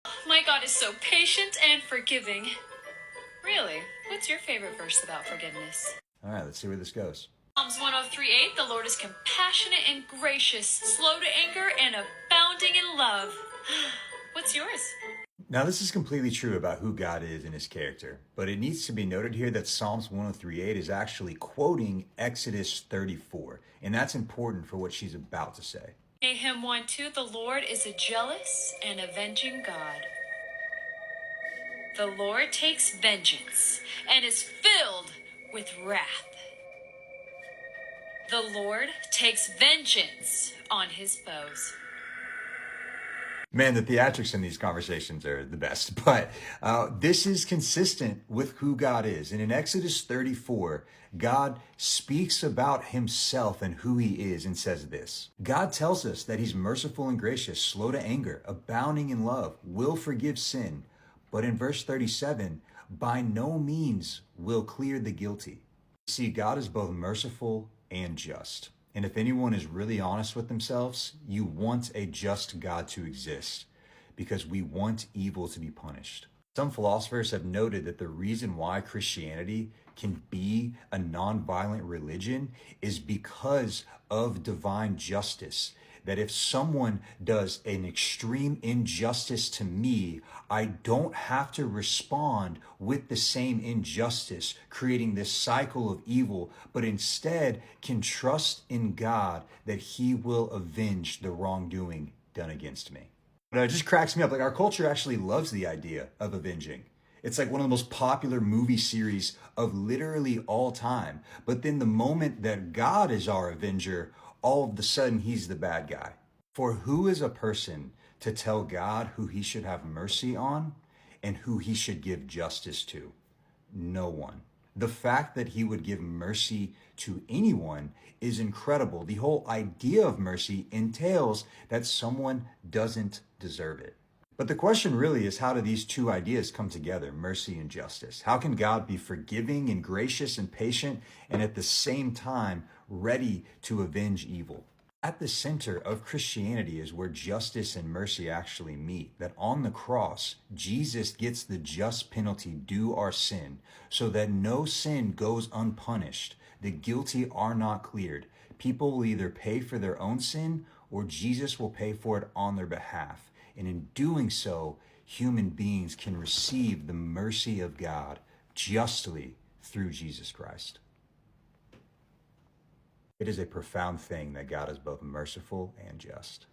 My God is so patient and forgiving. Really? What's your favorite verse about forgiveness? All right, let's see where this goes. Psalms 103:8, the Lord is compassionate and gracious, slow to anger, and abounding in love. What's yours? Now, this is completely true about who God is and his character, but it needs to be noted here that Psalms 103:8 is actually quoting Exodus 34, and that's important for what she's about to say. Nahum 1:2, the Lord is a jealous and avenging God. The Lord takes vengeance and is filled with wrath. The Lord takes vengeance on his foes. Man, the theatrics in these conversations are the best, but this is consistent with who God is. And in Exodus 34, God speaks about himself and who he is and says this. God tells us that he's merciful and gracious, slow to anger, abounding in love, will forgive sin. But in verse 37, by no means will clear the guilty. See, God is both merciful and just. And if anyone is really honest with themselves, you want a just God to exist because we want evil to be punished. Some philosophers have noted that the reason why Christianity can be a nonviolent religion is because of divine justice. That if someone does an extreme injustice to me, I don't have to respond with the same injustice, creating this cycle of evil, but instead can trust in God that he will avenge the wrongdoing done against me. But it just cracks me up. Like, our culture actually loves the idea of avenging. It's like one of the most popular movie series of literally all time. But then the moment that God is our avenger, all of a sudden he's the bad guy. For who is a person to tell God who he should have mercy on and who he should give justice to? No one. The fact that he would give mercy to anyone is incredible. The whole idea of mercy entails that someone doesn't deserve it. But the question really is, how do these two ideas come together, mercy and justice? How can God be forgiving and gracious and patient and at the same time ready to avenge evil? At the center of Christianity is where justice and mercy actually meet. That on the cross, Jesus gets the just penalty due our sin so that no sin goes unpunished. The guilty are not cleared. People will either pay for their own sin or Jesus will pay for it on their behalf. And in doing so, human beings can receive the mercy of God justly through Jesus Christ. It is a profound thing that God is both merciful and just.